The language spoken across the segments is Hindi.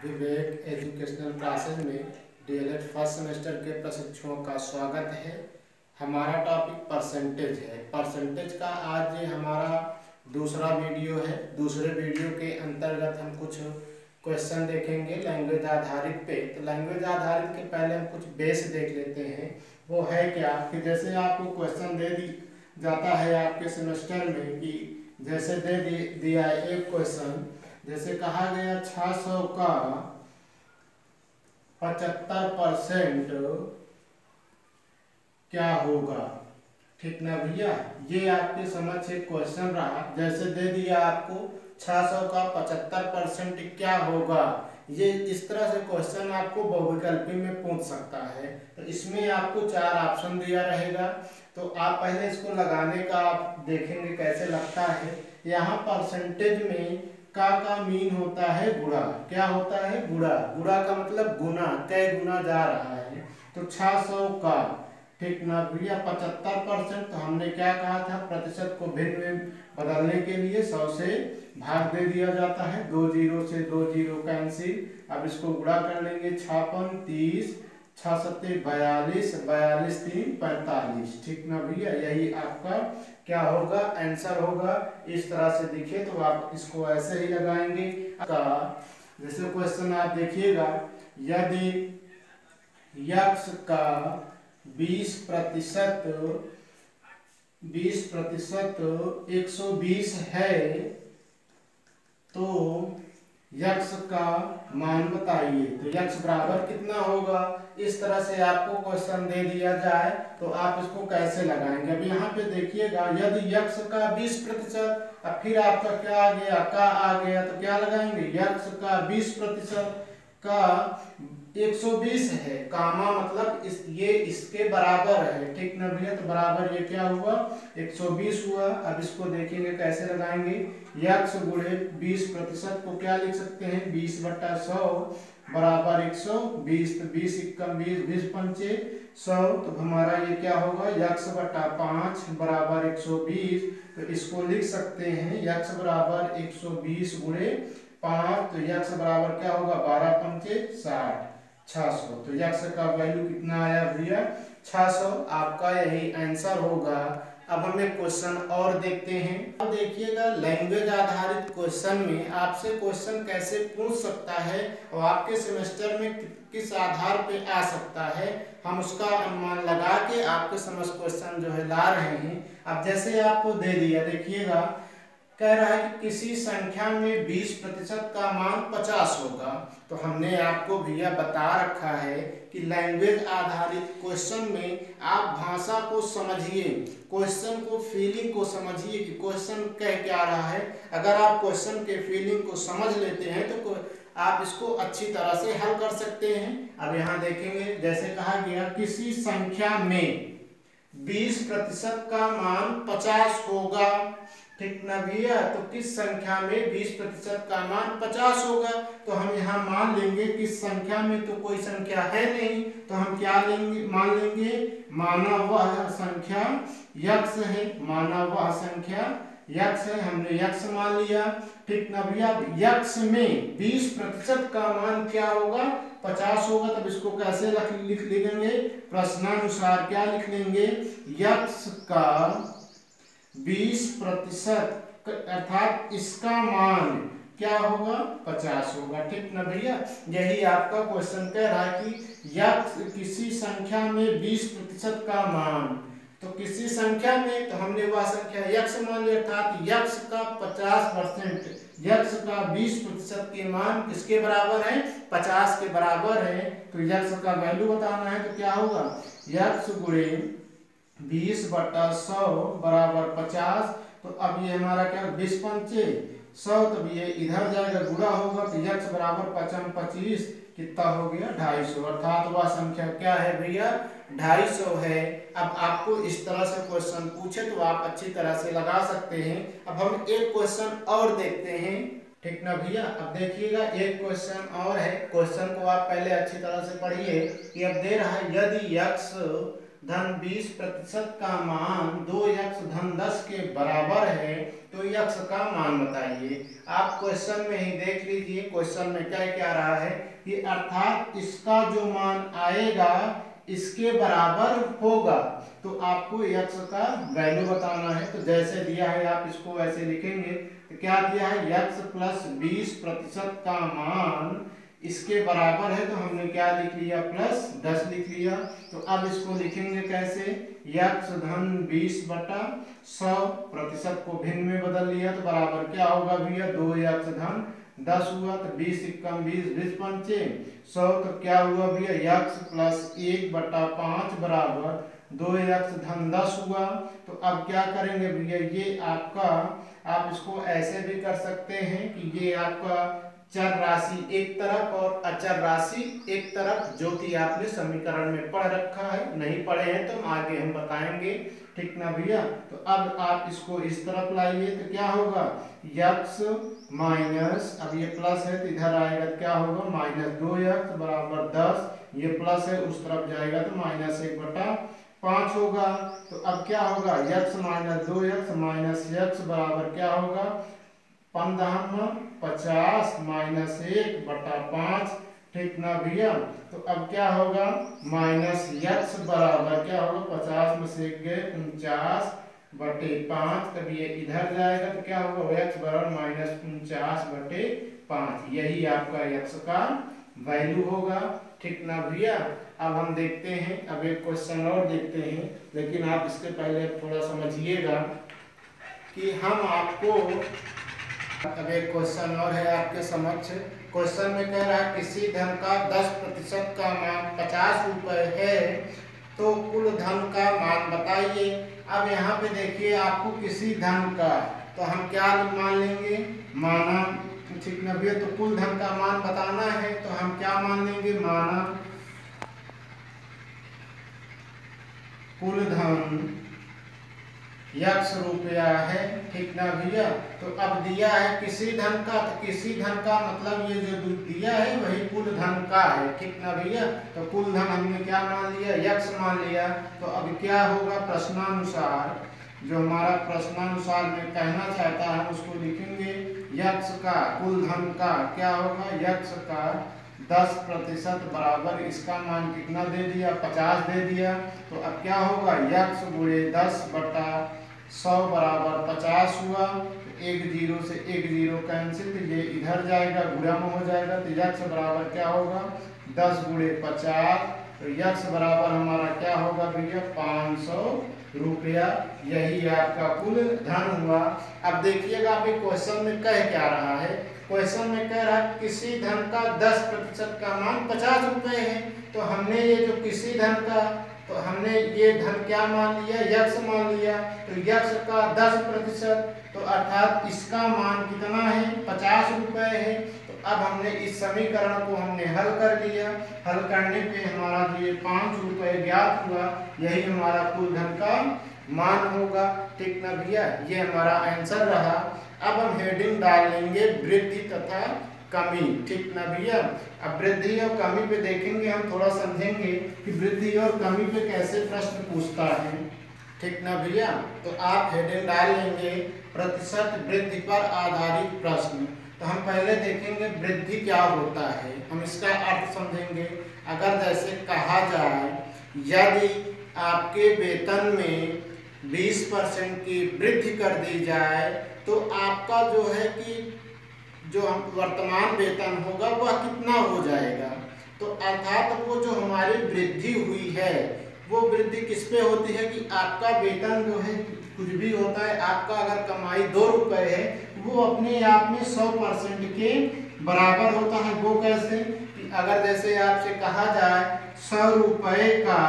विवेक एजुकेशनल क्लासेज में डीएलएड फर्स्ट सेमेस्टर के प्रशिक्षुओं का स्वागत है। हमारा टॉपिक परसेंटेज है। परसेंटेज का आज ये हमारा दूसरा वीडियो है। दूसरे वीडियो के अंतर्गत हम कुछ क्वेश्चन देखेंगे लैंग्वेज आधारित पे। तो लैंग्वेज आधारित के पहले हम कुछ बेस देख लेते हैं। वो है क्या कि जैसे आपको क्वेश्चन दे दी जाता है आपके सेमेस्टर में कि जैसे दिया एक क्वेश्चन, जैसे कहा गया 600 का 75% क्या होगा। ठीक ना भैया, ये आपके समझ से क्वेश्चन रहा। जैसे दे दिया आपको 600 का 75% क्या होगा। ये इस तरह से क्वेश्चन आपको बहुविकल्पी में पूछ सकता है। तो इसमें आपको 4 ऑप्शन दिया रहेगा। तो आप पहले इसको लगाने का आप देखेंगे कैसे लगता है। यहाँ परसेंटेज में का मीन होता है गुणा। क्या होता है? गुणा। गुणा का मतलब गुना, कै गुना जा रहा है। तो 600 का, ठीक ना भैया, 75%। तो हमने क्या कहा था, प्रतिशत को भिन्न में बदलने के लिए 100 से भाग दे दिया जाता है। 2 जीरो से 2 जीरो कैंसिल। अब इसको गुणा कर लेंगे। 56 30 6 सत्ते 42 42 3 45। ठीक ना भैया, यही आपका क्या होगा, आंसर होगा। इस तरह से दिखे तो आप इसको ऐसे ही लगाएंगे। जैसे क्वेश्चन आप देखिएगा, यदि यक्ष का 20% 120 है तो यक्ष का मान बताइए। तो यक्ष बराबर कितना होगा। इस तरह से आपको क्वेश्चन दे दिया जाए तो आप इसको कैसे लगाएंगे। अब यहाँ पे देखिएगा, यदि यक्ष का 20%, अब फिर आपका क्या आ गया, का आ गया, तो क्या लगाएंगे, यक्ष का 20% का 120 है, कामा मतलब ये इसके बराबर है। ठीक ना भैया, तो बराबर ये क्या हुआ, 120 हुआ। अब इसको देखेंगे कैसे लगाएंगे। यक्ष गुणे 20% को क्या लिख सकते हैं, 20/100 बराबर 120। तो 20 × 20 20 पंचे 100। तो हमारा ये क्या होगा, यक्ष बटा 5 बराबर 120। तो इसको लिख सकते हैं यक्ष बराबर 120 गुणे 5। तो यक्ष बराबर क्या होगा, 12 पंचे 60 600। तो यक्ष का वैल्यू कितना आया भैया, 600। आपका यही आंसर होगा। अब हमें क्वेश्चन और देखते हैं। अब देखिएगा, लैंग्वेज आधारित क्वेश्चन में आपसे क्वेश्चन कैसे पूछ सकता है और आपके सेमेस्टर में किस आधार पे आ सकता है, हम उसका अनुमान लगा के आपके समझ क्वेश्चन जो है ला रहे हैं। अब जैसे आपको दे दिया, देखिएगा कह रहा है कि किसी संख्या में 20% का मान 50 होगा। तो हमने आपको भैया बता रखा है कि लैंग्वेज आधारित क्वेश्चन में आप भाषा को समझिए, क्वेश्चन को फीलिंग को समझिए कि क्वेश्चन कह क्या रहा है। अगर आप क्वेश्चन के फीलिंग को समझ लेते हैं तो आप इसको अच्छी तरह से हल कर सकते हैं। अब यहाँ देखेंगे, जैसे कहा गया किसी संख्या में 20% का मान 50 होगा। ठीक ना भैया, तो किस संख्या में 20% का मान 50 होगा। तो हम यहाँ मान लेंगे किस संख्या में, तो कोई संख्या है नहीं, तो हम क्या लेंगे, मान लेंगे माना वह संख्या यक्ष है। माना वह संख्या यक्ष है, हमने यक्ष मान लिया। ठीक ना भैया, यक्ष में 20% का मान क्या होगा, 50 होगा। तब इसको कैसे लिख लेंगे, प्रश्नानुसार क्या लिख लेंगे, यक्ष का 20% अर्थात इसका मान क्या होगा, 50 होगा। ठीक ना भैया, यही आपका क्वेश्चन कह रहा है कि यक्ष किसी संख्या में 20% का मान, तो किसी संख्या में, तो हमने वह संख्या यक्ष मान लिया, अर्थात यक्ष का 50%, यक्ष का 20% के मान किसके बराबर है, 50 के बराबर है। तो यक्ष का वैल्यू बताना है, तो क्या होगा, यक्ष गुणे 20/100 बराबर 50। तो अब ये हमारा क्या, 20 पंचे 100, तब ये इधर जाएगा, गुणा होगा। तो यक्ष बराबर 5 25 कितना हो गया, 250। अर्थात वह संख्या क्या है भैया, 250 है। अब आपको इस तरह से क्वेश्चन पूछे तो आप अच्छी तरह से लगा सकते हैं। अब हम एक क्वेश्चन और देखते हैं। ठीक ना भैया, अब देखिएगा एक क्वेश्चन और है। क्वेश्चन को आप पहले अच्छी तरह से पढ़िए कि अब दे रहा है, यदि यक्ष धन 20% का मान 2x धन 10 के बराबर है तो x का मान बताइए। आप क्वेश्चन में ही देख लीजिए, क्वेश्चन में क्या क्या रहा है कि अर्थात इसका जो मान आएगा इसके बराबर होगा, तो आपको x का वैल्यू बताना है। तो जैसे दिया है आप इसको वैसे लिखेंगे। तो क्या दिया है, x प्लस 20% का मान इसके बराबर है, तो हमने क्या लिख लिया, प्लस 10 लिख लिया। तो अब इसको लिखेंगे कैसे, x धन 20/100% को भिन्न में बदल लिया तो बराबर क्या होगा भैया, 2x धन 10 हुआ। तो 20 × 20 20 पंचे 100, तो क्या हुआ भैया, x प्लस 1/5 बराबर 2x धन 10 हुआ। तो अब क्या करेंगे भैया, ये आपका, आप इसको ऐसे भी कर सकते हैं कि ये आपका चर राशि एक तरफ और अचर राशि एक तरफ, जो कि आपने समीकरण में पढ़ रखा है। नहीं पढ़े हैं तो आगे हम बताएंगे, ठीक ना भैया। तो अब आप इसको इस तरफ लाइए तो क्या होगा, x माइनस, अब ये प्लस है तो इधर आएगा तो क्या होगा, -2x बराबर 10, ये प्लस है उस तरफ जाएगा तो -1/5 होगा। तो अब क्या होगा, x minus 2x minus x बराबर क्या होगा, 50 माइनस 1/5, ठीक ना भैया। तो अब क्या होगा, माइनस x बराबर क्या होगा, 50 में से 1 गए 49/5, तब ये इधर जाएगा तो क्या होगा, x बराबर -49/5। यही आपका x का वैल्यू होगा, ठीक ना भैया। अब हम देखते हैं, अब एक क्वेश्चन और देखते हैं, लेकिन आप इसके पहले थोड़ा समझिएगा कि हम आपको, अब एक क्वेश्चन और है आपके समक्ष। क्वेश्चन में कह रहा है किसी धन का 10% का मान 50 रुपए है तो कुल धन का मान बताइए। अब यहाँ पे देखिए आपको किसी धन का, तो हम क्या मान लेंगे, माना, ठीक ना भैया। तो कुल धन का मान बताना है तो हम क्या मान लेंगे, माना कुल धन x रुपया है, ठीक ना भैया। तो अब दिया है किसी धन का, तो किसी धन का मतलब ये जो दिया है वही कुल धन का है, ठीक ना भैया। तो कुल धन हमने क्या मान लिया, x मान लिया। तो अब क्या होगा, प्रश्नानुसार, जो हमारा प्रश्नानुसार में कहना चाहता है उसको लिखेंगे, x का कुल धन का क्या होगा, x का 10% बराबर इसका मान कितना दे दिया, 50 दे दिया। तो अब क्या होगा, x गुणे 10/100 बराबर 50 हुआ। तो 1 0 से 1 0 कैंसिल, तो ये इधर जाएगा, गुणा में हो जाएगा। तो x बराबर क्या होगा, 10 गुणे 50, तो x बराबर हमारा क्या होगा भैया, 500 रुपया। यही आपका कुल धन हुआ। अब देखिएगा अभी क्वेश्चन में कह क्या रहा है, क्वेश्चन में कह रहा है किसी धन का 10% का मान 50 रुपए है। तो हमने ये जो किसी धन का, तो हमने ये धन क्या मान लिया, x मान लिया। तो x का 10%, तो अर्थात इसका मान कितना है, 50 रुपए है। तो अब हमने इस समीकरण को हमने हल कर लिया। हल करने पे हमारा जो ये 5 रुपए ज्ञात हुआ, यही हमारा कुल धन का मान होगा, ठीक ना भैया। ये हमारा आंसर रहा। अब हम हेडिंग डाल लेंगे वृद्धि तथा कमी, ठीक ना भैया। अब वृद्धि और कमी पे देखेंगे, हम थोड़ा समझेंगे कि वृद्धि और कमी पे कैसे प्रश्न पूछता है, ठीक ना भैया। तो आप हेडिंग डाल लेंगे प्रतिशत वृद्धि पर आधारित प्रश्न। तो हम पहले देखेंगे वृद्धि क्या होता है, हम इसका अर्थ समझेंगे। अगर जैसे कहा जाए यदि आपके वेतन में 20% की वृद्धि कर दी जाए तो आपका जो है कि जो वर्तमान वेतन होगा वह कितना हो जाएगा। तो अर्थात वो जो हमारी वृद्धि हुई है वो वृद्धि किस पे होती है कि आपका वेतन जो है कुछ भी होता है, आपका अगर कमाई 2 रुपए है वो अपने आप में 100% के बराबर होता है। वो कैसे कि अगर जैसे आपसे कहा जाए 100 रुपए का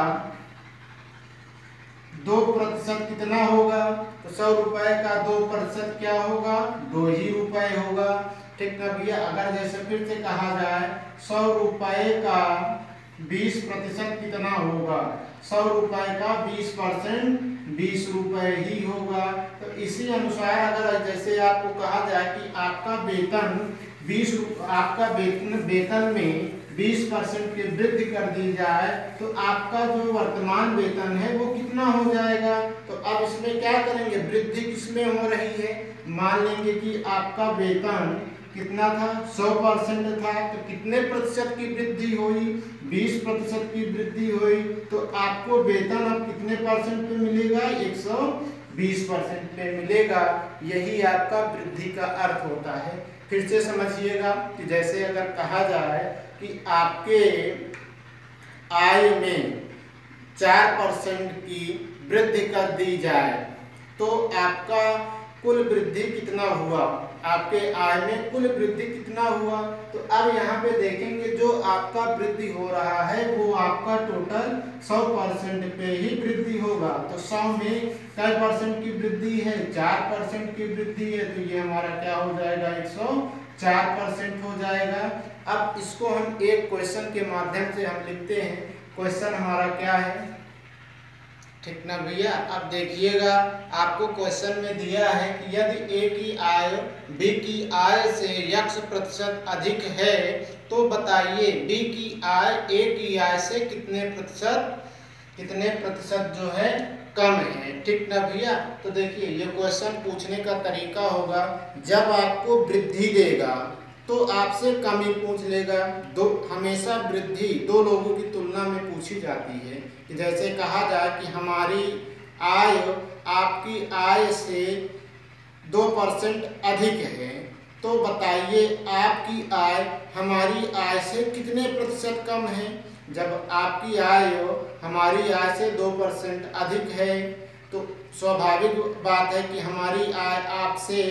2% कितना होगा, तो 100 रुपए का 2% क्या होगा, 2 ही रुपए होगा, ठीक ना भैया। अगर जैसे फिर से कहा जाए 100 रुपए का 20% कितना होगा, 100 रुपए का 20% 20 रुपए ही होगा। तो इसी अनुसार अगर जैसे आपको कहा जाए कि आपका वेतन 20, आपका वेतन में 20% की वृद्धि कर दी जाए तो आपका जो वर्तमान वेतन है वो कितना हो जाएगा। तो अब इसमें क्या करेंगे, वृद्धि किसमें हो रही है, मान लेंगे कि आपका वेतन कितना था, 100% था, तो कितने प्रतिशत की वृद्धि हुई, 20% की वृद्धि हुई, तो आपको वेतन अब कितने परसेंट पे मिलेगा, 120% पे मिलेगा। यही आपका वृद्धि का अर्थ होता है। फिर से समझिएगा कि जैसे अगर कहा जाए कि आपके आय में 4% की वृद्धि कर दी जाए तो आपका कुल वृद्धि कितना हुआ, आपके आय में कुल वृद्धि कितना हुआ। तो अब यहाँ पे देखेंगे जो आपका वृद्धि हो रहा है वो आपका टोटल 100% पे ही वृद्धि होगा। तो 100 में कितने परसेंट की वृद्धि है, 4% की वृद्धि है, तो ये हमारा क्या हो जाएगा, 104% हो जाएगा। अब इसको हम एक क्वेश्चन के माध्यम से हम लिखते हैं। क्वेश्चन हमारा क्या है, ठीक ना भैया। अब देखिएगा आपको क्वेश्चन में दिया है कि यदि ए की आय बी की आय से x% अधिक है तो बताइए बी की आय ए की आय से कितने प्रतिशत जो है कम है, ठीक ना भैया। तो देखिए ये क्वेश्चन पूछने का तरीका होगा, जब आपको वृद्धि देगा तो आपसे कमी पूछ लेगा। हमेशा वृद्धि दो लोगों की तुलना में पूछी जाती है कि जैसे कहा जाए कि हमारी आय आपकी आय से 2% अधिक है तो बताइए आपकी आय हमारी आय से कितने प्रतिशत कम है। जब आपकी आय हमारी आय से 2% अधिक है तो स्वाभाविक बात है कि हमारी आय आपसे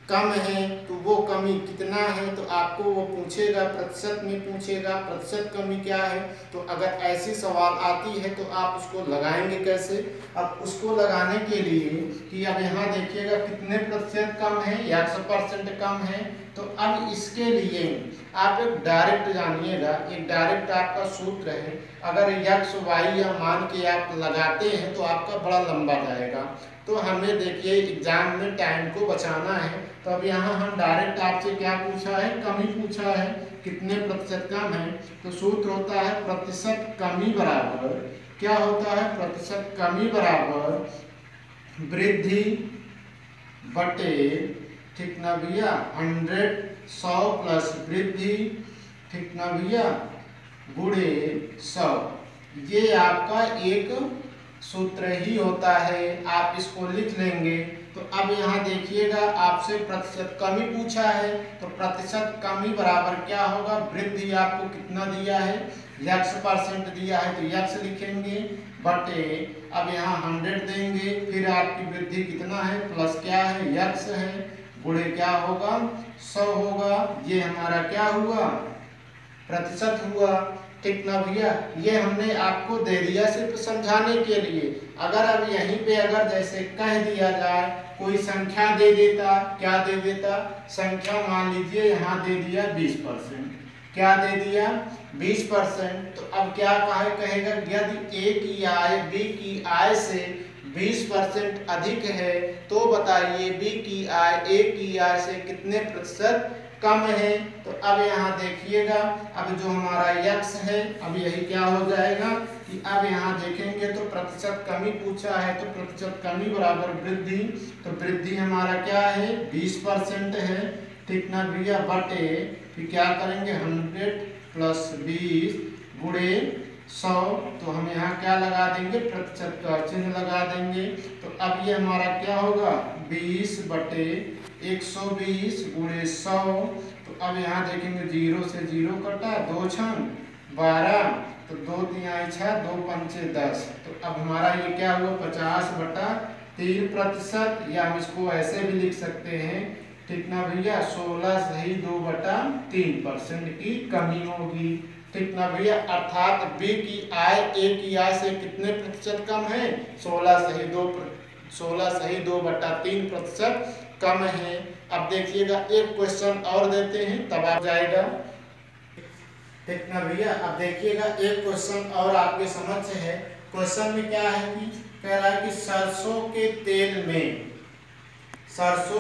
कम है, तो वो कमी कितना है तो आपको वो पूछेगा, प्रतिशत में पूछेगा, प्रतिशत कमी क्या है। तो अगर ऐसी सवाल आती है तो आप उसको लगाएंगे कैसे। अब उसको लगाने के लिए कि अब यहाँ देखिएगा कितने प्रतिशत कम है, 100% कम है। तो अब इसके लिए आप एक डायरेक्ट जानिएगा, एक डायरेक्ट आपका सूत्र है। अगर x y या मान के आप लगाते हैं तो आपका बड़ा लंबा जाएगा। तो हमें देखिए एग्जाम में टाइम को बचाना है, तो अब यहाँ हम डायरेक्ट आपसे क्या पूछा है, कमी पूछा है, कितने प्रतिशत कम है। तो सूत्र होता है प्रतिशत कमी बराबर क्या होता है, प्रतिशत कमी बराबर वृद्धि बटे, ठीक ना भैया, 100 प्लस वृद्धि, ठीक ना भैया, गुणे 100। ये आपका एक सूत्र ही होता है, आप इसको लिख लेंगे। तो अब यहाँ देखिएगा आपसे प्रतिशत कमी पूछा है तो प्रतिशत कमी बराबर क्या होगा, वृद्धि आपको कितना दिया है, x% दिया है तो x लिखेंगे बटे, अब यहाँ 100 देंगे, फिर आपकी वृद्धि कितना है, प्लस क्या है, x है, गुणे क्या होगा, 100 होगा। ये हमारा क्या हुआ, प्रतिशत हुआ, ठीक ना भैया। ये हमने आपको दे दिया सिर्फ समझाने के लिए। अगर अब यहीं पे अगर जैसे कह दिया जाए, कोई संख्या दे देता, क्या दे देता, संख्या मान लीजिए यहाँ दे दिया 20%, क्या दे दिया 20%। तो अब क्या कहेगा, यदि ए की आय बी की आय से 20% अधिक है तो बताइए बी की आय ए की आय से कितने प्रतिशत कम है। तो अब यहाँ देखिएगा अब जो हमारा x है अब यही क्या हो जाएगा कि अब यहाँ देखेंगे तो प्रतिशत कमी पूछा है तो प्रतिशत कमी बराबर वृद्धि, तो वृद्धि हमारा क्या है 20% है, ठीक ना भैया, बटे फिर क्या करेंगे 100 प्लस 20 गुणे 100। तो हम यहाँ क्या लगा देंगे, प्रतिशत का चिन्ह लगा देंगे। तो अब ये हमारा क्या होगा 20 बटे 120 गुणे 100। तो अब यहाँ देखेंगे 0 से 0 कटा, 2 छन 12, तो 2 तिहाई 6, 2 पंचे 10। तो अब हमारा ये क्या हुआ 50/3%, या हम इसको ऐसे भी लिख सकते हैं, ठीक ना भैया, 16/2/3% की कमी होगी, ठीक ना भैया। अर्थात बी की आय ए की आय से कितने प्रतिशत कम है, 16/2/3% कम है। अब देखिएगा एक क्वेश्चन और देते हैं तब आ जाएगा, ठीक ना भैया। अब देखिएगा एक क्वेश्चन और आपके समक्ष है। क्वेश्चन में क्या है कि कह रहा है कि सरसों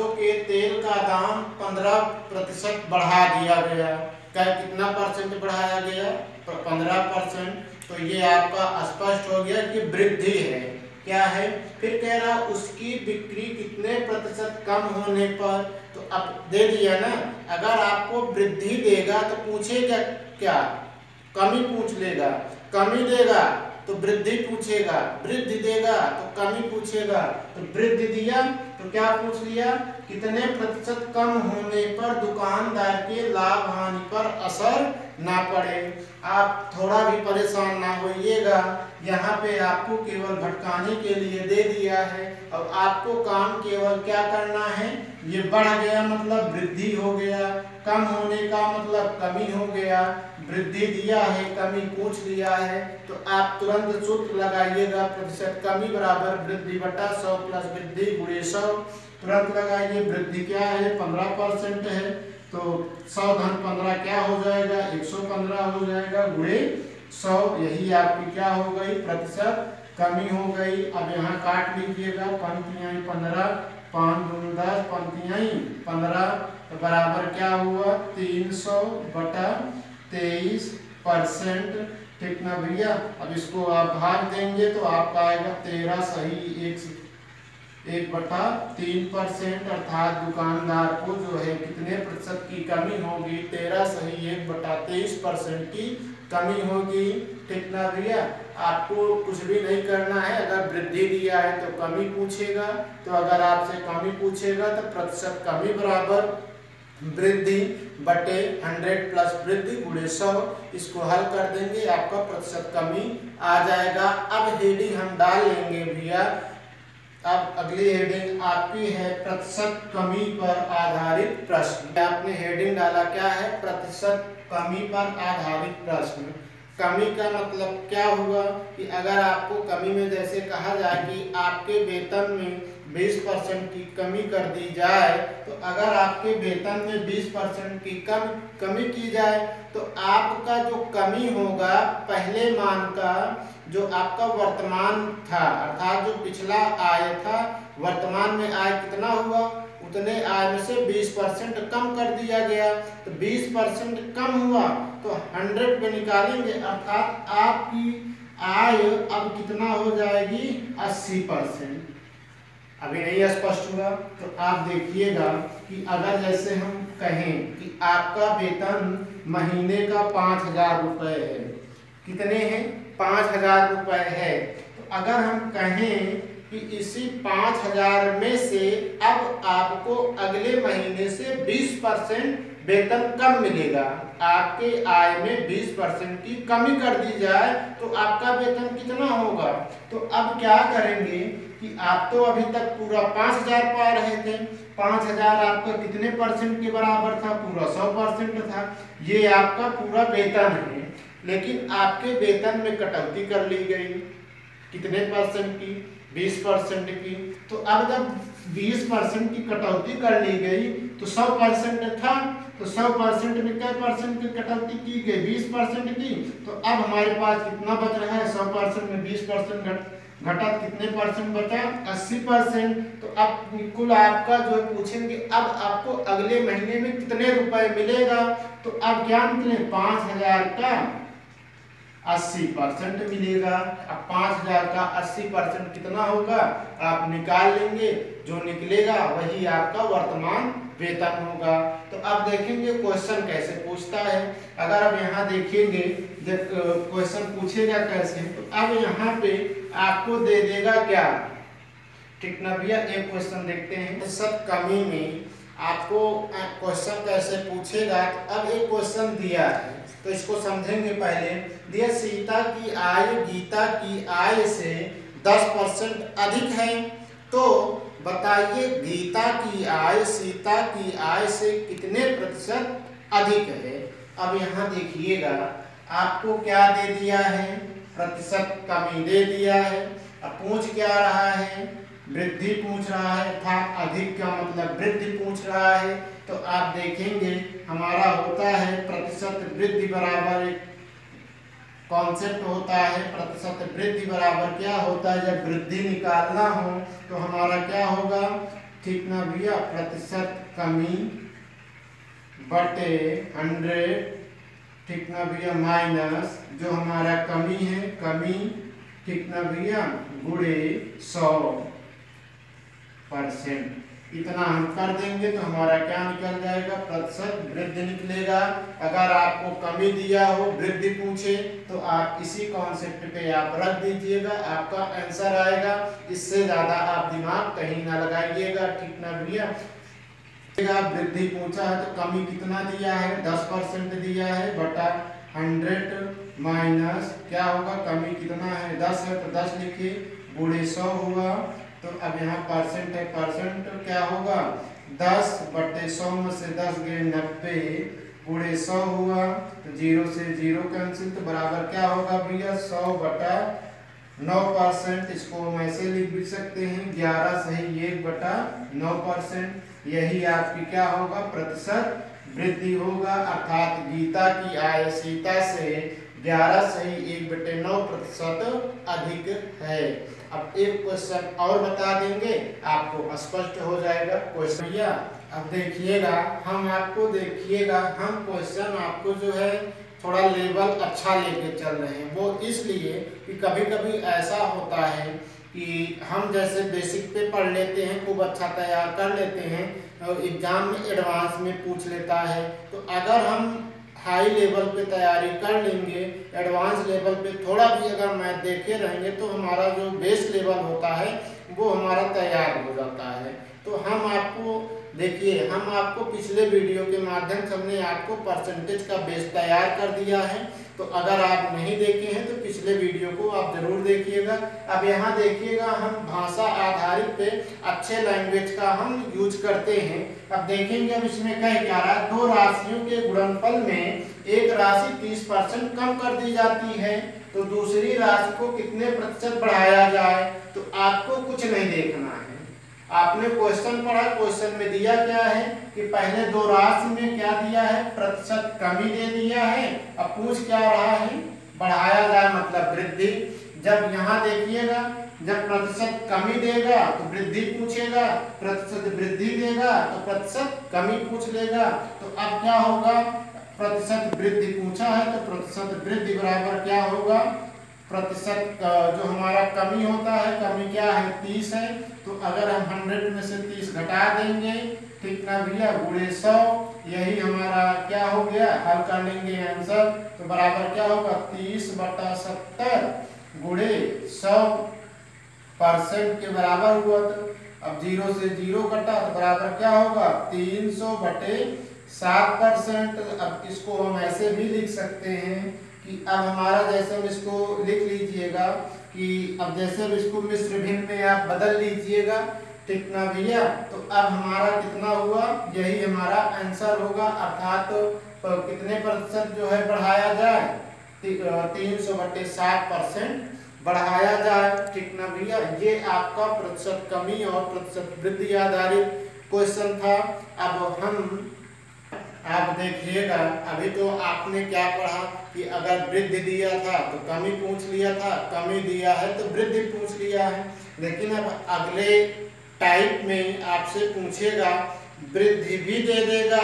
के तेल का दाम 15% बढ़ा दिया गया। क्या कितना परसेंट बढ़ाया गया, 15%। तो ये आपका स्पष्ट हो गया कि वृद्धि है। क्या है, फिर कह रहा उसकी बिक्री कितने प्रतिशत कम होने पर, तो अब दे दिया ना। अगर आपको वृद्धि देगा तो पूछेगा क्या, कमी पूछ लेगा। कमी देगा तो वृद्धि पूछेगा, वृद्धि देगा तो कमी पूछेगा। तो वृद्धि दिया तो क्या पूछ लिया, कितने प्रतिशत कम होने पर दुकानदार के लाभ हानि पर असर ना पड़े। आप थोड़ा भी परेशान ना होइएगा, यहाँ पे आपको केवल भटकाने के लिए दे दिया है। अब आपको काम केवल क्या करना है, ये बढ़ गया मतलब वृद्धि हो गया, कम होने का मतलब कमी हो गया। वृद्धि दिया है, कमी पूछ लिया है, तो आप तुरंत सूत्र लगाइएगा, प्रतिशत कमी बराबर वृद्धि बटा 100 प्लस वृद्धि गुणे 100। तुरंत लगाइए, वृद्धि क्या है 15% है, तो 100 धन 15 क्या हो जाएगा, 115 हो जाएगा गुणे 100। यही आपकी क्या हो गई, प्रतिशत कमी हो गई। अब यहाँ काट लीजिएगा, पंक्तियाँ 15, 5 दूनी 10, पंक्तियाँ 15, तो बराबर क्या हुआ 300 बटा 23%। ठीक ना भैया। अब इसको आप भाग देंगे तो आपका आएगा 13 सही 1/3%, अर्थात दुकानदार को जो है कितने प्रतिशत की कमी होगी, 13 सही 1/23% की कमी होगी। ठीक ना भैया। आपको कुछ भी नहीं करना है, अगर वृद्धि दिया है तो कमी पूछेगा, तो अगर आपसे कमी पूछेगा तो प्रतिशत कमी बराबर वृद्धि बटे 100 प्लस वृद्धि गुणे 100। इसको हल कर देंगे, आपका प्रतिशत कमी आ जाएगा। अब हेडिंग हम डाल लेंगे भैया। अब अगली हेडिंग आपकी है प्रतिशत कमी पर आधारित प्रश्न। आपने हेडिंग डाला क्या है, प्रतिशत कमी पर आधारित प्रश्न। कमी का मतलब क्या हुआ कि अगर आपको कमी में जैसे कहा जाए कि आपके वेतन में 20% की कमी कर दी जाए, तो अगर आपके वेतन में 20% की कमी की जाए तो आपका जो कमी होगा पहले मान का, जो आपका वर्तमान था अर्थात जो पिछला आय था, वर्तमान में आय कितना हुआ, उतने आय में से 20% कम कर दिया गया। तो 20% कम हुआ तो 100 पे निकालेंगे, अर्थात आपकी आय अब कितना हो जाएगी 80%। अभी नहीं स्पष्ट हुआ तो आप देखिएगा कि अगर जैसे हम कहें कि आपका वेतन महीने का 5000 रुपये है, कितने हैं 5000 रुपये है, तो अगर हम कहें कि इसी 5000 में से अब आपको अगले महीने से 20% वेतन कम मिलेगा, आपके आय में 20% की कमी कर दी जाए तो आपका वेतन कितना होगा। तो अब क्या करेंगे कि आप तो अभी तक पूरा 5000 पा रहे थे, 5000 आपका कितने परसेंट के बराबर था, पूरा 100% था। ये आपका पूरा वेतन है, लेकिन आपके वेतन में कटौती कर ली गई, कितने परसेंट की, 20% की। तो अब जब 20% की कटौती कर ली गई तो 100% था, तो 100% में क्या परसेंट की कटौती की गई, 20% की। तो अब हमारे पास कितना बच रहा है, 100% में 20% घटा, कितने परसेंट बचा, 80%। तो अब कुल आपका जो पूछेंगे अब आपको अगले महीने में कितने रुपए मिलेगा, तो अब क्या निकले 5000 का 80% मिलेगा। अब 5000 का 80% कितना होगा आप निकाल लेंगे, जो निकलेगा वही आपका वर्तमान वेतन होगा। तो अब देखेंगे क्वेश्चन कैसे पूछता है। अगर अब यहाँ देखेंगे क्वेश्चन पूछेगा कैसे, तो अब यहाँ पे आपको दे देगा क्या, ठीक ना भैया। एक क्वेश्चन देखते हैं, सब कमी में आपको क्वेश्चन कैसे पूछेगा। तो अब एक क्वेश्चन दिया है तो इसको समझेंगे पहले। दिया सीता की आय गीता की आय से 10% अधिक है, तो बताइए गीता की आय सीता की आय से कितने प्रतिशत अधिक है। अब यहाँ देखिएगा आपको क्या दे दिया है, प्रतिशत कमी दे दिया है। अब पूछ क्या रहा है, वृद्धि पूछ रहा है, था अधिक का मतलब वृद्धि पूछ रहा है। तो आप देखेंगे हमारा होता है प्रतिशत वृद्धि बराबर एक कॉन्सेप्ट होता है, प्रतिशत वृद्धि बराबर क्या होता है, जब वृद्धि निकालना हो तो हमारा क्या होगा, ठीक ना भैया, प्रतिशत कमी बटे 100 ठीक ना भैया, माइनस जो हमारा कमी है, कमी ठीक ना भैया, गुणे 100%। इतना हम कर देंगे तो हमारा क्या निकल जाएगा, प्रतिशत वृद्धि निकलेगा। अगर आपको कमी दिया हो, वृद्धि पूछे, तो आप इसी कॉन्सेप्ट पे आप रख दीजिएगा, आपका आंसर आएगा। इससे ज्यादा आप दिमाग कहीं ना लगाइएगा, ठीक ना भैया। वृद्धि पूछा है तो कमी कितना दिया है, 10% दिया है, बटा 100 माइनस क्या होगा, कमी कितना है, 10 है तो 10 लिखिए, गुणे 100 हुआ। तो अब यहाँ परसेंट है, परसेंट क्या होगा, 10/100 में से 10 गए 90, गुणे 100 हुआ। तो 0 से 0 कैंसिल, तो बराबर क्या होगा भैया, 100/9%। इसको हम ऐसे लिख भी सकते हैं, 11 सही 1/9%। यही आपकी क्या होगा, प्रतिशत वृद्धि होगा। अर्थात गीता की आयसीता से 11 सही 1/9% अधिक है। अब एक क्वेश्चन और बता देंगे, आपको स्पष्ट हो जाएगा क्वेश्चन। भैया अब देखिएगा, हम क्वेश्चन आपको जो है थोड़ा लेवल अच्छा लेके चल रहे हैं। वो इसलिए कि कभी कभी ऐसा होता है कि हम जैसे बेसिक पे पढ़ लेते हैं, खूब अच्छा तैयार कर लेते हैं, एग्जाम में एडवांस में पूछ लेता है। तो अगर हम हाई लेवल पे तैयारी कर लेंगे, एडवांस लेवल पे थोड़ा भी अगर मैथ देखे रहेंगे, तो हमारा जो बेस लेवल होता है वो हमारा तैयार हो जाता है। तो हम आपको देखिए, हम आपको पिछले वीडियो के माध्यम से हमने आपको परसेंटेज का बेस तैयार कर दिया है। तो अगर आप नहीं देखे हैं तो पिछले वीडियो को आप जरूर देखिएगा। अब यहाँ देखिएगा, हम भाषा आधारित पे अच्छे लैंग्वेज का हम यूज करते हैं। अब देखेंगे, अब इसमें कह क्या रहा है, दो राशियों के गुणनफल में एक राशि 30% कम कर दी जाती है, तो दूसरी राशि को कितने प्रतिशत बढ़ाया जाए। तो आपको कुछ नहीं देखना है, आपने क्वेश्चन पढ़ा, क्वेश्चन में दिया क्या है कि पहले दो राशि में क्या दिया है, प्रतिशत कमी दे दिया है। अब पूछ क्या रहा है, बढ़ाया जाए मतलब वृद्धि। जब यहाँ देखिएगा, जब प्रतिशत कमी देगा तो वृद्धि पूछेगा, प्रतिशत वृद्धि देगा तो प्रतिशत कमी पूछ लेगा। तो अब क्या होगा, प्रतिशत वृद्धि पूछा है तो प्रतिशत वृद्धि बराबर क्या होगा, प्रतिशत जो हमारा कमी होता है, कमी क्या है 30 है, तो अगर हम 100 में से 30 घटा देंगे, ठीक ना भैया, गुणे 100, यही हमारा क्या हो गया, हल कर लेंगे आंसर। तो बराबर क्या होगा, 30/70 गुणे 100% के बराबर हुआ। तो अब 0 से 0 कटा तो बराबर क्या होगा, 300/7%। अब इसको हम ऐसे भी लिख सकते हैं कि अब हमारा जैसे हम इसको लिख लीजिएगा कि अब जैसे अब इसको मिश्र भिन्न में आप बदल लीजिएगा, ठीक ना भैया। तो अब हमारा कितना हुआ, यही हमारा आंसर होगा। अर्थात तो कितने प्रतिशत जो है बढ़ाया जाए, 300/7% बढ़ाया जाए, ठीक ना भैया। ये आपका प्रतिशत कमी और प्रतिशत वृद्धि आधारित क्वेश्चन था। अब हम आप देखिएगा, अभी तो आपने क्या पढ़ा कि अगर वृद्धि दिया था तो कमी पूछ लिया था, कमी दिया है तो वृद्धि पूछ लिया है। लेकिन अब अगले टाइप में आपसे पूछेगा, वृद्धि भी दे देगा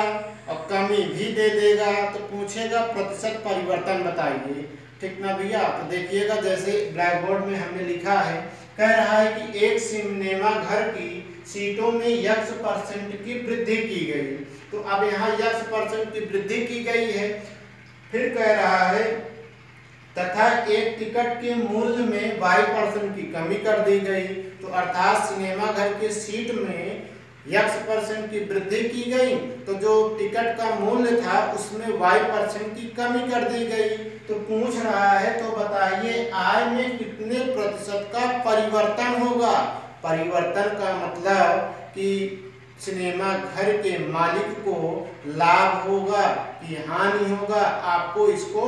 और कमी भी दे देगा, तो पूछेगा प्रतिशत परिवर्तन बताइए, ठीक ना भैया। तो देखिएगा, जैसे ब्लैक बोर्ड में हमने लिखा है, कह रहा है कि एक सिनेमा घर की सीटों में X% की वृद्धि की गई। तो अब यहाँ X% की वृद्धि की गई है। फिर कह रहा है तथा एक टिकट के मूल्य में Y% की कमी कर दी गई। तो अर्थात सिनेमा घर के सीट में X% की वृद्धि की गई, तो जो टिकट का मूल्य था उसमें Y% की कमी कर दी गई। तो पूछ रहा है, तो बताइए आय में कितने प्रतिशत का परिवर्तन होगा। परिवर्तन का मतलब कि सिनेमा घर के मालिक को लाभ होगा कि हानि होगा, आपको इसको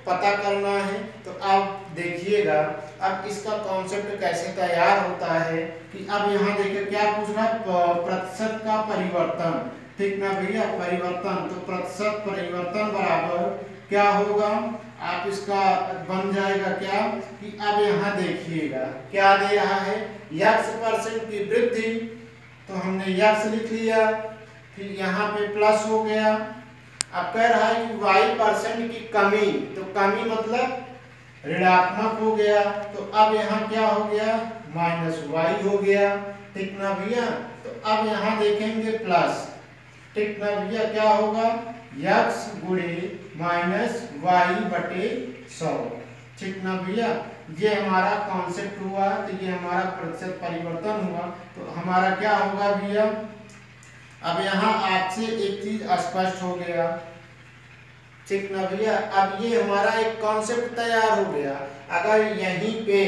पता करना है। तो आप देखिएगा, अब इसका कॉन्सेप्ट कैसे तैयार होता है कि अब यहाँ देखिए क्या पूछ रहा है, प्रतिशत का परिवर्तन, ठीक ना भैया, परिवर्तन। तो प्रतिशत परिवर्तन बराबर क्या होगा, आप इसका बन जाएगा क्या कि अब यहाँ देखिएगा क्या दे रहा है, X% की वृद्धि, तो हमने X लिख लिया, फिर यहाँ पे प्लस हो गया, अब कह रहा है कि y% की कमी, तो कमी मतलब ऋणात्मक हो गया, तो अब यहाँ क्या हो गया, -y हो गया, ठीक ना भैया। तो अब यहाँ देखेंगे प्लस, ठीक ना भैया, क्या होगा, x गुणे -y/100, ठीक ना भैया। ये हमारा कॉन्सेप्ट हुआ, तो ये हमारा प्रतिशत परिवर्तन हुआ। तो हमारा क्या होगा भैया, अब यहाँ आपसे एक चीज स्पष्ट हो गया, ठीक ना भैया। अब ये हमारा एक कॉन्सेप्ट तैयार हो गया। अगर यहीं पे,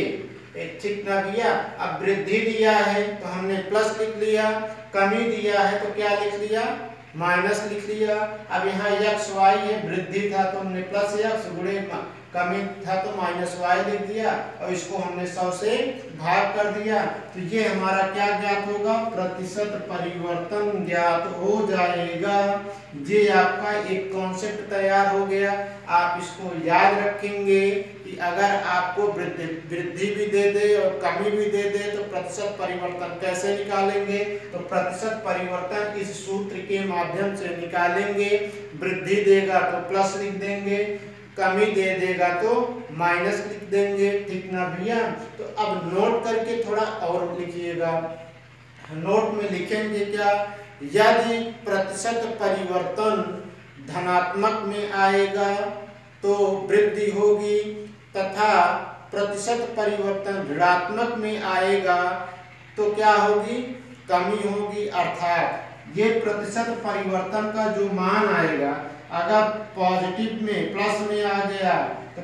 ठीक ना भैया, अब वृद्धि दिया है तो हमने प्लस लिख लिया, कमी दिया है तो क्या लिख लिया, माइनस लिख लिया। अब यहाँ x y है, वृद्धि था तो हमने प्लस x गुणे कमी था तो -y लिख दिया, और इसको हमने 100 से भाग कर दिया। तो ये हमारा क्या ज्ञात होगा, प्रतिशत परिवर्तन ज्ञात हो जाएगा। ये आपका एक कॉन्सेप्ट तैयार हो गया। आप इसको याद रखेंगे कि अगर आपको वृद्धि भी दे दे और कमी भी दे दे तो प्रतिशत परिवर्तन कैसे निकालेंगे, तो प्रतिशत परिवर्तन इस सूत्र के माध्यम से निकालेंगे। वृद्धि देगा तो प्लस लिख देंगे, कमी दे देगा तो माइनस लिख देंगे, ठीक ना भैया। तो अब नोट करके थोड़ा और लिखिएगा। नोट में लिखेंगे क्या, यदि प्रतिशत परिवर्तन धनात्मक में आएगा तो वृद्धि होगी, तथा प्रतिशत परिवर्तन ऋणात्मक में आएगा तो क्या होगी, कमी होगी। अर्थात ये प्रतिशत परिवर्तन का जो मान आएगा, अगर पॉजिटिव में प्लस में आ गया तो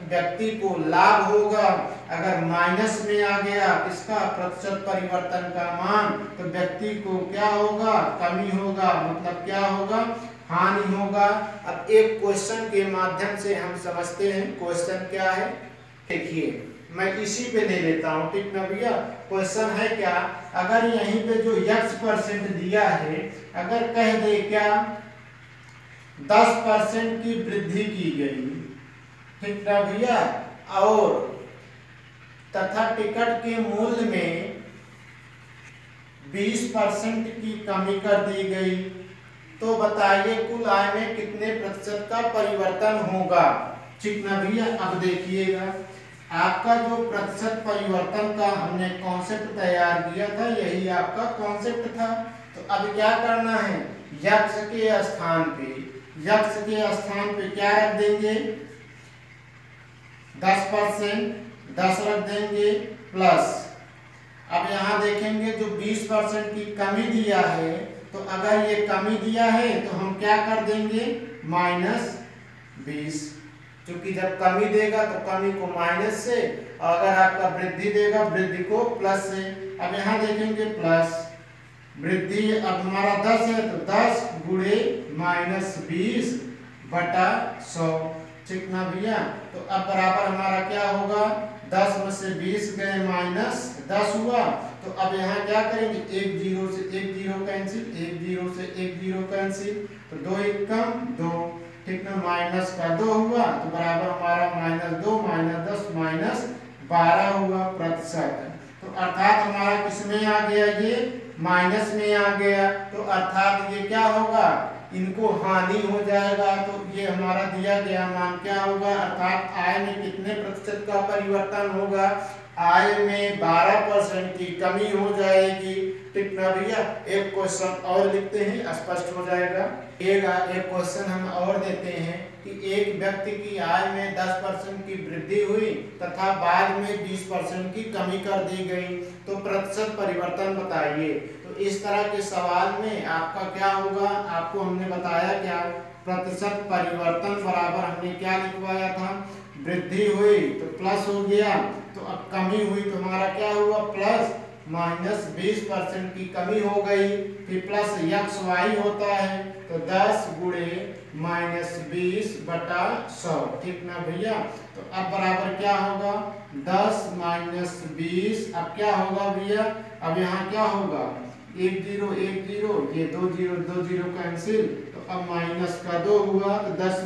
व्यक्ति को लाभ होगा, अगर माइनस में आ गया इसका प्रतिशत परिवर्तन का मान तो व्यक्ति को क्या होगा, कमी होगा, मतलब क्या होगा, हानि होगा। अब एक क्वेश्चन के माध्यम से हम समझते हैं क्वेश्चन क्या है। देखिए मैं इसी पे ले लेता हूँ, ठीक ना भैया। क्वेश्चन है क्या, अगर यहीं पे जो x% दिया है, अगर कह दे क्या 10% की वृद्धि की गई, ठीक ना भैया, और तथा टिकट के मूल्य में 20% की कमी कर दी गई, तो बताइए कुल आय में कितने प्रतिशत का परिवर्तन होगा, ठीक ना भैया। अब देखिएगा, आपका जो प्रतिशत परिवर्तन का हमने कॉन्सेप्ट तैयार किया था, यही आपका कॉन्सेप्ट था। तो अब क्या करना है, x के स्थान पे क्या रख देंगे, 10%, 10 रख देंगे प्लस। अब यहाँ देखेंगे जो 20% की कमी दिया है, तो अगर ये कमी दिया है तो हम क्या कर देंगे, -20, क्योंकि जब कमी देगा तो कमी को माइनस से, और अगर आपका वृद्धि देगा वृद्धि को प्लस से। अब यहाँ देखेंगे प्लस वृद्धि, अब हमारा 10 है तो 10 गुणे -20/100, ठीक ना भैया। तो अब बराबर हमारा क्या होगा, 10 में से 20 गए -10 हुआ। तो अब यहाँ क्या करेंगे, 1 0 से 1 0 कैंसिल, 1 0 से 1 0 कैंसिल, तो 2 1 कम 2, ठीक ना, माइनस का 2 हुआ तो बराबर हमारा -2 -10 -12 हुआ प्रतिशत। तो अर्थात हमारा किस में आ गया, ये माइनस में आ गया। तो अर्थात ये क्या होगा, इनको हानि हो जाएगा। तो ये हमारा दिया गया मान क्या होगा, अर्थात आय में कितने प्रतिशत का परिवर्तन होगा, आय में 12% की कमी हो जाएगी, ठीक ना भैया। एक क्वेश्चन और लिखते हैं, स्पष्ट हो जाएगा। एक क्वेश्चन हम और देते हैं कि एक व्यक्ति की आय में 10% की वृद्धि हुई तथा बाद में 20% की कमी कर दी गई, तो प्रतिशत परिवर्तन बताइए। तो इस तरह के सवाल में आपका क्या होगा, आपको हमने बताया क्या, प्रतिशत परिवर्तन बराबर हमने क्या लिखवाया था, वृद्धि हुई तो प्लस हो गया, तो अब कमी हुई तो हमारा क्या हुआ, प्लस -20% की कमी हो गई, फिर प्लस xy होता है तो 10 गुणे -20/100, ठीक ना भैया। तो अब बराबर क्या होगा, 10 - 20, अब क्या होगा भैया, अब यहाँ क्या होगा, 1 0 1 0, ये 2 0 कैंसिल, तो अब माइनस का 2 हुआ तो 10 -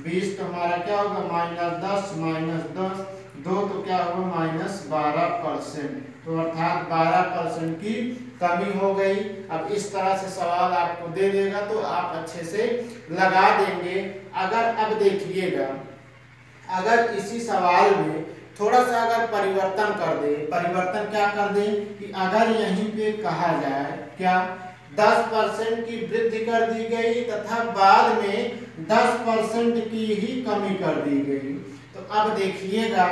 20 तो हमारा क्या होगा, -10 -10, 2 तो क्या हुआ -12%। तो अर्थात 12% की कमी हो गई। अब इस तरह से सवाल आपको दे देगा तो आप अच्छे से लगा देंगे। अगर अब देखिएगा, अगर इसी सवाल में थोड़ा सा अगर परिवर्तन कर दे, परिवर्तन क्या कर दे कि अगर यहीं पे कहा जाए क्या 10% की वृद्धि कर दी गई तथा बाद में 10% की ही कमी कर दी गई, तो अब देखिएगा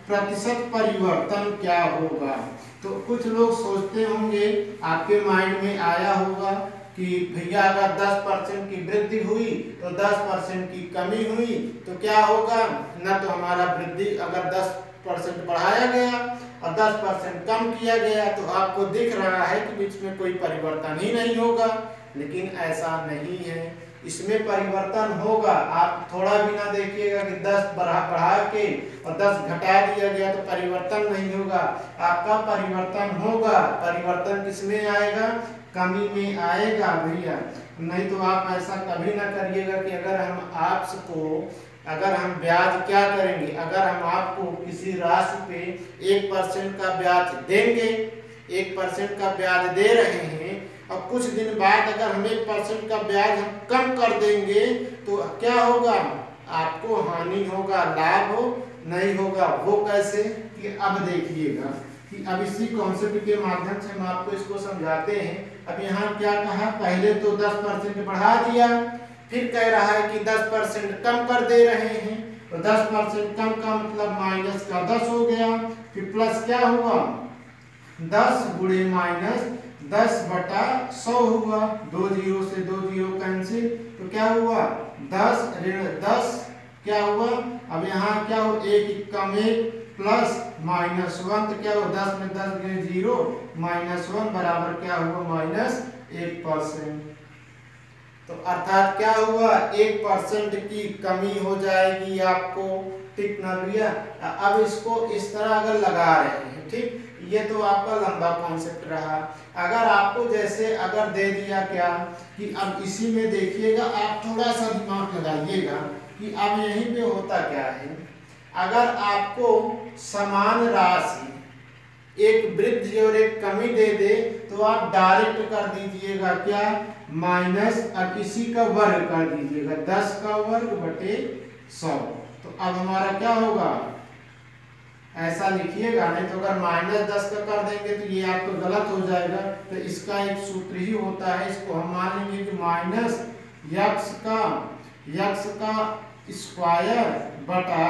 प्रतिशत परिवर्तन क्या होगा। तो कुछ लोग सोचते होंगे, आपके माइंड में आया होगा कि भैया अगर 10% की वृद्धि हुई तो 10% की कमी हुई तो क्या होगा, न तो हमारा वृद्धि अगर 10% बढ़ाया गया और 10% कम किया गया तो आपको दिख रहा है कि बीच में कोई परिवर्तन ही नहीं होगा। लेकिन ऐसा नहीं है, इसमें परिवर्तन होगा। आप थोड़ा भी ना देखिएगा कि 10 बढ़ा के और 10 घटा दिया गया तो परिवर्तन नहीं होगा, आपका परिवर्तन होगा। परिवर्तन किसमें आएगा, कमी में आएगा भैया। नहीं तो आप ऐसा कभी ना करिएगा कि अगर हम ब्याज क्या करेंगे, अगर हम आपको किसी राशि पे 1% का ब्याज देंगे, 1% का ब्याज दे रहे हैं और कुछ दिन बाद अगर हम 1% का ब्याज हम कम कर देंगे तो क्या होगा, आपको हानि होगा, लाभ नहीं होगा। वो कैसे कि अब देखिएगा कि अब इसी कॉन्सेप्ट के माध्यम से हम आपको इसको समझाते हैं। अब यहाँ क्या कहा, पहले तो 10% बढ़ा दिया, फिर कह रहा है कि 10% कम कर दे रहे हैं। तो 10% कम का मतलब माइनस का 10 हो गया, फिर प्लस क्या हुआ 10 गुणे -10/100 हुआ। 2 जीरो से 2 जीरो कैंसिल, तो क्या हुआ 10 ऋण 10 क्या हुआ। अब यहाँ क्या हो, 1 कम 1 प्लस -1 तो क्या हो 10 में 10 गए 0 -1 बराबर क्या हुआ -1%। तो अर्थात क्या हुआ 1% की कमी हो जाएगी आपको, ठीक ना भैया। अब इसको इस तरह अगर लगा रहे हैं, ठीक, ये तो आपका लंबा कॉन्सेप्ट रहा। अगर आपको जैसे अगर दे दिया क्या कि अब इसी में देखिएगा, आप थोड़ा सा दिमाग लगाइएगा कि अब यहीं पे होता क्या है। अगर आपको समान राशि एक वृद्धि और एक कमी दे दे तो आप डायरेक्ट कर दीजिएगा क्या, माइनस अब इसी का वर्ग कर दीजिएगा, 10 का वर्ग बटे 100। तो अब हमारा क्या होगा, ऐसा लिखिएगा, नहीं तो अगर -10 का कर देंगे तो ये आपको गलत हो जाएगा। तो इसका एक सूत्र ही होता है, इसको हम मान लेंगे कि माइनस यक्स का स्क्वायर बटा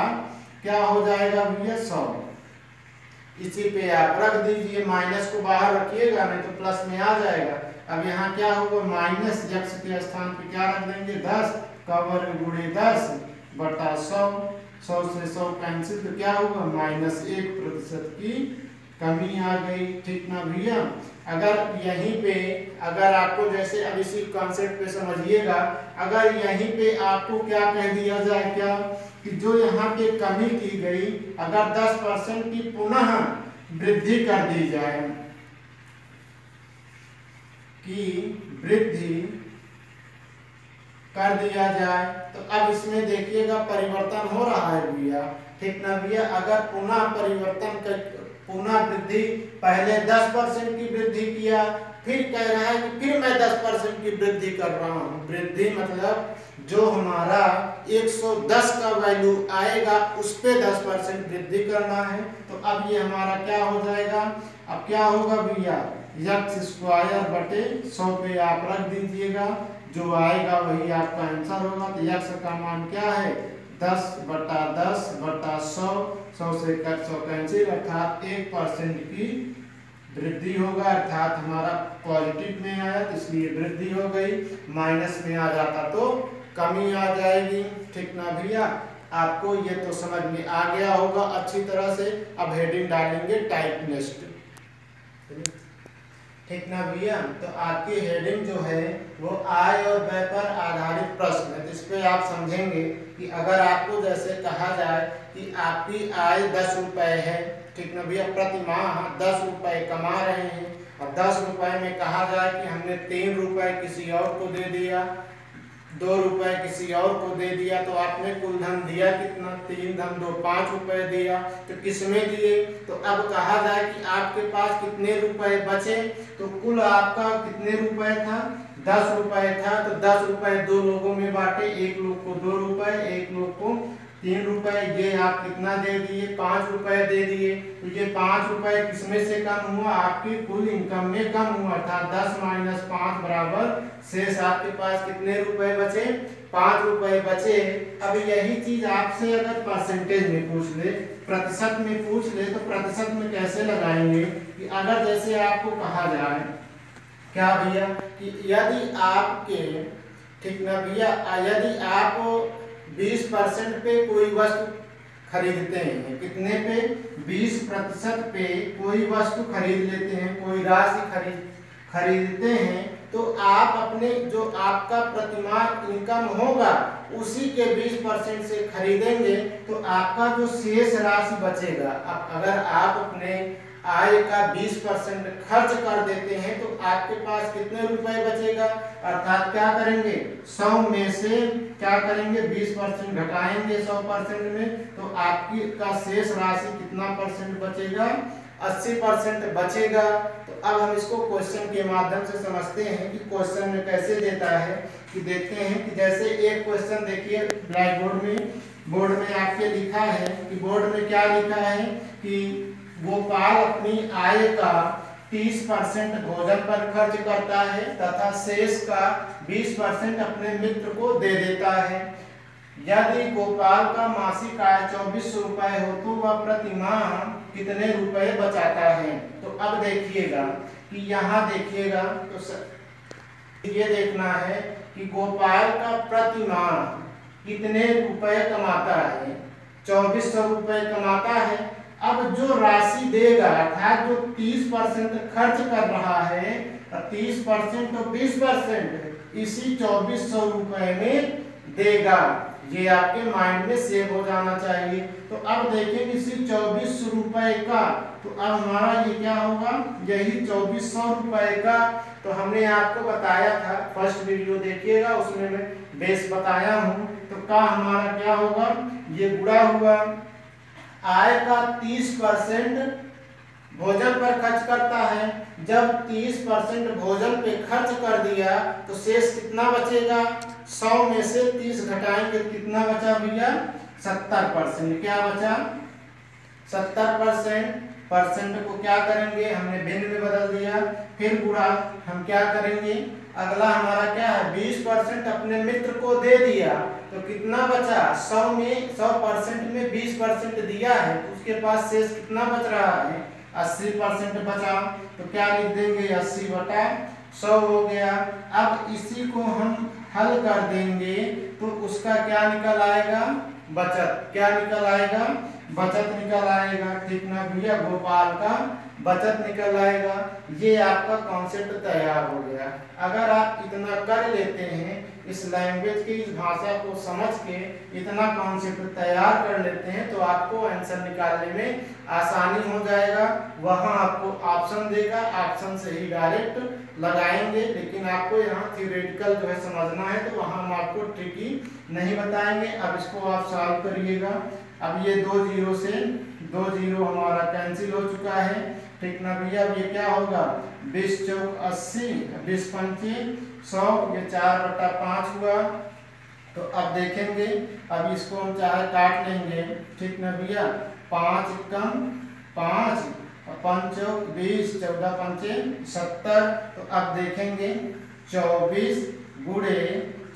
क्या हो जाएगा भैया 100। इसी पे आप रख दीजिए, माइनस को बाहर रखिएगा नहीं तो प्लस में आ जाएगा। अब यहाँ क्या होगा, माइनस यक्स के स्थान पे क्या रख देंगे 10 का वर्ग गुणे 10/100। 100 से 100 कैंसिल, तो क्या होगा -1% की कमी आ गई, ठीक ना भैया। अगर यहीं पे अगर आपको जैसे अब इसी कॉन्सेप्ट पे समझिएगा, अगर यहीं पे आपको क्या कह दिया जाए क्या कि जो यहाँ पे कमी की गई अगर 10% की पुनः वृद्धि कर दी जाए, कि वृद्धि कर दिया जाए, तो अब इसमें देखिएगा परिवर्तन हो रहा है भैया, ठीक ना भैया। अगर पुनः वृद्धि, पहले 10% की वृद्धि किया, फिर कह रहा है कि फिर मैं 10% की वृद्धि कर रहा हूँ। वृद्धि मतलब जो हमारा 110 का वैल्यू आएगा उस पे 10% वृद्धि करना है। तो अब ये हमारा क्या हो जाएगा, अब क्या होगा भैया, यक्स स्क्वायर बटे 100 पे आप रख दीजिएगा, जो आएगा वही आपका आंसर होगा। तो यक्स का मान क्या है 10/10/100, 100 से 100 कैंसिल, अर्थात 1% की वृद्धि होगा। अर्थात हमारा पॉजिटिव में आया तो इसलिए वृद्धि हो गई, माइनस में आ जाता तो कमी आ जाएगी, ठीक ना भैया। आपको ये तो समझ में आ गया होगा अच्छी तरह से। अब हेडिंग डालेंगे टाइप नेक्स्ट, ठीक ना भैया। तो आपकी हेडिंग जो है वो आय और व्यय पर आधारित प्रश्न है। तो इस पे आप समझेंगे कि अगर आपको जैसे कहा जाए कि आपकी आय 10 रुपए है, ठीक ना भैया, प्रति माह 10 रुपए कमा रहे हैं और 10 रुपए में कहा जाए कि हमने 3 रुपए किसी और को दे दिया, ₹2 किसी और को दे दिया, तो आपने कुल धन दिया कितना, 3 धन 2 ₹5 दिया। तो किसमें दिए, तो अब कहा जाए कि आपके पास कितने रुपए बचे, तो कुल आपका कितने रुपए था, ₹10 था। तो ₹10 दो लोगों में बांटे, एक लोग को ₹2, एक लोग को ₹3। ये आप कितना दे दिए, ₹5 दे दिए। तो ये ₹5 किसमें से कम हुआ, आपकी कुल इनकम में कम हुआ, अर्थात 10 - 5 बराबर शेष आपके पास कितने रुपए बचे, ₹5 बचे। अब यही चीज आपसे अगर परसेंटेज में पूछ ले, प्रतिशत में पूछ ले, तो प्रतिशत में कैसे लगाएंगे कि अगर जैसे आपको कहा जाए क्या भैया कि यदि आपके, ठीक ना भैया, यदि आप 20% पे कोई वस्तु खरीदते हैं, कितने पे, 20% पे कोई वस्तु खरीद लेते हैं, कोई राशि खरीदते हैं, तो आप अपने जो आपका प्रतिमाह इनकम होगा उसी के 20% से खरीदेंगे, तो आपका जो शेष राशि बचेगा, अब अगर आप अपने आय का 20% खर्च कर देते हैं, तो आपके पास कितने रुपए बचेगा, अर्थात क्या करेंगे, 100 में से क्या करेंगे, 20% घटाएंगे 100% में, तो आपकी का शेष राशि कितना परसेंट बचेगा, 80% बचेगा। तो अब हम इसको क्वेश्चन के माध्यम से समझते हैं कि क्वेश्चन में कैसे देता है, कि देखते हैं कि जैसे एक क्वेश्चन देखिए ब्लैक बोर्ड में आपके लिखा है कि बोर्ड में क्या लिखा है कि गोपाल अपनी आय का 30% भोजन पर खर्च करता है तथा शेष का 20% अपने मित्र को दे देता है। यदि गोपाल का मासिक आय 2400 रुपए हो तो वह प्रति माह कितने रुपए बचाता है। तो अब देखिएगा कि यहाँ देखिएगा तो ये देखना है कि गोपाल का प्रति माह कितने रुपए कमाता है, 2400 रुपए कमाता है। अब जो राशि देगा, अर्थात जो 30% खर्च कर रहा है, 30% तो 20% इसी 2400 रुपए में देगा। ये आपके माइंड में सेव हो जाना चाहिए। तो अब देखें इसी 2400 रुपए का, तो अब हमारा ये क्या होगा, यही 2400 रुपए का। तो हमने आपको बताया था, फर्स्ट वीडियो देखिएगा, उसमें मैं बेस बताया हूँ। तो का हमारा क्या होगा, ये गुणा हुआ आय का 30% भोजन पर खर्च करता है। जब 30% भोजन पे खर्च कर दिया तो शेष कितना बचेगा, 100 में से 30 घटाएंगे कितना बचा भैया, 70%। क्या बचा, 70%। परसेंट को क्या करेंगे, हमने भिन्न में बदल दिया, फिर गुणा हम क्या करेंगे, अगला हमारा क्या है, 20% अपने मित्र को दे दिया तो कितना बचा, 100% में 20% दिया है तो उसके पास शेष कितना बच रहा है, 80% बचा। तो क्या लिख देंगे, 80/100 हो गया। अब इसी को हम हल कर देंगे तो उसका क्या निकल आएगा, बचत। क्या निकल आएगा, बचत निकल आएगा। ठीक ना भैया, गोपाल का बचत निकल आएगा। ये आपका कॉन्सेप्ट तैयार हो गया। अगर आप इतना कर लेते हैं, इस लैंग्वेज की, इस भाषा को समझ के इतना कॉन्सेप्ट तैयार कर लेते हैं, तो आपको आंसर निकालने में आसानी हो जाएगा। वहां आपको ऑप्शन देगा, ऑप्शन से ही डायरेक्ट लगाएंगे। लेकिन आपको यहाँ थ्योरेटिकल जो है समझना है, तो वहां हम आपको ट्रिकी नहीं बताएंगे। अब इसको आप सॉल्व करिएगा। अब ये 2 जीरो से 2 जीरो हमारा कैंसिल हो चुका है। ठीक ना भैया, अब ये क्या होगा, 20 चौक 80, 20 पंचे 100, ये 4/5 हुआ। तो अब देखेंगे, अब इसको हम चाहे काट लेंगे। ठीक ना भैया, 5 कम 5, 5 चौक 20, 14 पंचे 70। तो अब देखेंगे 24 गुणे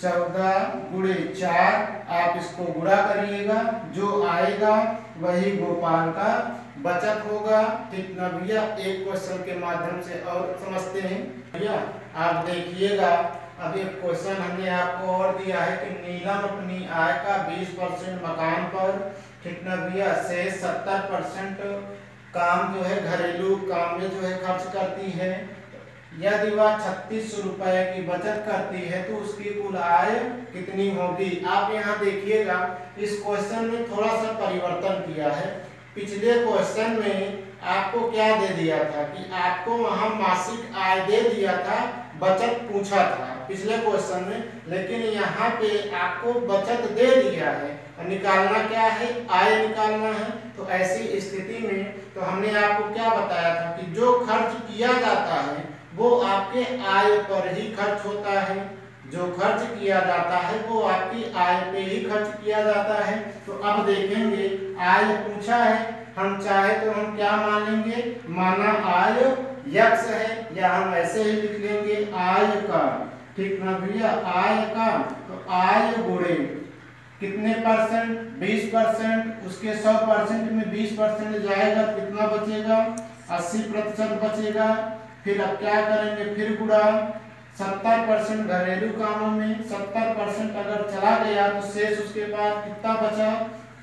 14 गुणे 4, आप इसको गुणा करिएगा, जो आएगा वही गोपाल का बचत होगा। ठीक ना भैया, एक क्वेश्चन के माध्यम से और समझते हैं भैया। आप देखिएगा, अब एक क्वेश्चन हमने आपको और दिया है कि नीलम अपनी आय का 20% मकान पर, ठीक ना भैया, से 70% काम जो है घरेलू काम में जो है खर्च करती है। यदि वह 3600 रुपए की बचत करती है तो उसकी कुल आय कितनी होगी। आप यहाँ देखिएगा, इस क्वेश्चन में थोड़ा सा परिवर्तन किया है। पिछले क्वेश्चन में आपको क्या दे दिया था कि आपको वहां मासिक आय दे दिया था बचत पूछा था पिछले क्वेश्चन में, लेकिन यहाँ पे आपको बचत दे दिया है, निकालना क्या है, आय निकालना है। तो ऐसी स्थिति में तो हमने आपको क्या बताया था कि जो खर्च किया जाता है वो आपके आय पर ही खर्च होता है, जो खर्च किया जाता है वो आपकी आय पे ही खर्च किया जाता है। तो अब देखेंगे आय पूछा है, हम चाहे तो हम क्या मान लेंगे, माना आय यक्स है, या हम ऐसे ही लिख लेंगे आय का, ठीक ना भैया, आय का। तो आय गुणे कितने परसेंट, 20%, उसके 100% में 20% जाएगा, कितना बचेगा, 80% बचेगा। फिर अब क्या करेंगे, फिर गुणा 70% घरेलू कामों में 70% अगर चला गया तो शेष उसके बाद कितना बचा,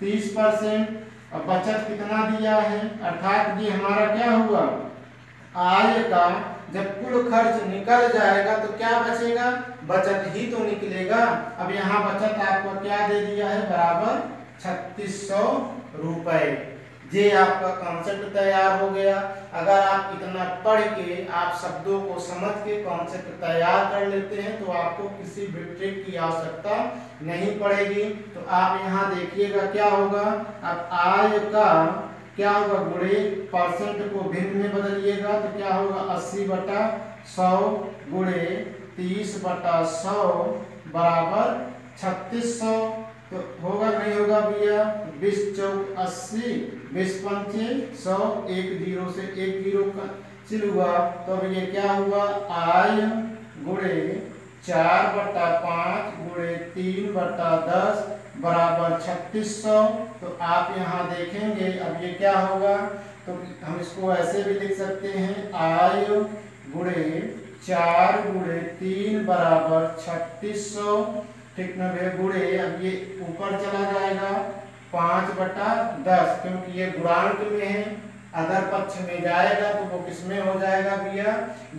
30%। अब बचत कितना दिया है, अर्थात ये हमारा क्या हुआ, आय का जब कुल खर्च निकल जाएगा तो क्या बचेगा, बचत ही तो निकलेगा। अब यहाँ बचत आपको क्या दे दिया है, बराबर 3600 रुपए। ये आपका कॉन्सेप्ट तैयार हो गया। अगर आप इतना पढ़ के आप शब्दों को समझ के कॉन्सेप्ट तैयार कर लेते हैं तो आपको किसी भी ट्रिक की आवश्यकता नहीं पड़ेगी। तो आप यहाँ देखिएगा क्या होगा, अब आय का क्या होगा, गुणे परसेंट को भिन्न में बदलिएगा तो क्या होगा, 80/100 गुणे 30/100 बराबर 3600। तो होगा नहीं होगा भैया, 20 चौक 80, 20 पंचे 100, एक जीरो से एक जीरो का चिल हुआ। तो अब ये क्या हुआ, आय गुणे 4/5 गुणे 3/10 बराबर 3600। तो आप यहाँ देखेंगे अब ये क्या होगा, तो हम इसको ऐसे भी लिख सकते हैं, आय गुणे 4 गुणे 3 बराबर 3600, ठीक ना भैया, गुणे अब ये ऊपर चला जाएगा 5/10, क्योंकि ये गुणांक में है, अगर पक्ष में जाएगा तो वो किस में हो जाएगा भैया,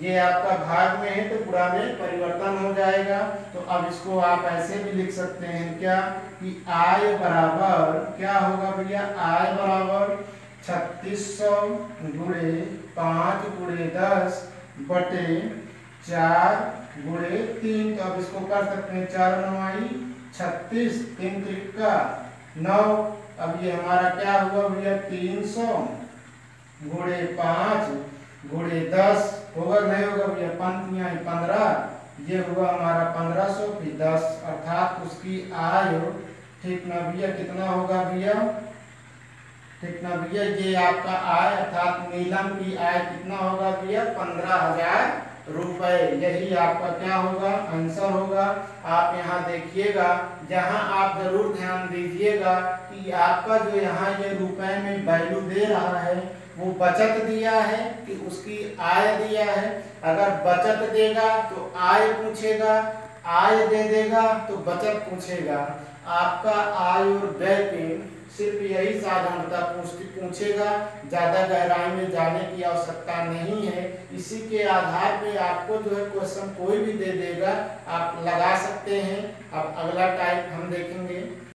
ये आपका भाग में है तो गुणा में परिवर्तन हो जाएगा। तो अब इसको आप ऐसे भी लिख सकते हैं क्या, कि आय बराबर क्या होगा भैया, आय बराबर 3600 गुणे 5 गुणे 10 बटे 4 गुणे 3। तो अब इसको कर सकते हैं, 4 9 36, 3 त्रिका 9। अब ये हमारा क्या हुआ भैया, 300 गुणे 5 गुणे 10 होगा नहीं होगा भैया, 5 15, ये हुआ हमारा 1500, फिर 10, अर्थात उसकी आय, ठीक ना भैया, कितना होगा भैया, ठीक ना भैया, ये आपका आय अर्थात नीलम की आय कितना होगा भैया, 15,000 रुपए। यही आपका क्या होगा, आंसर होगा। आप यहाँ देखिएगा, जहाँ आप जरूर ध्यान दीजिएगा कि आपका जो यहाँ ये रुपए में वैल्यू दे रहा है वो बचत दिया है कि उसकी आय दिया है। अगर बचत देगा तो आय पूछेगा, आय दे देगा तो बचत पूछेगा। आपका आय और व्यय पे सिर्फ यही साधारणता पूछेगा, ज्यादा गहराई में जाने की आवश्यकता नहीं है। इसी के आधार पे आपको जो है क्वेश्चन कोई भी दे देगा, आप लगा सकते हैं। अब अगला टाइप हम देखेंगे।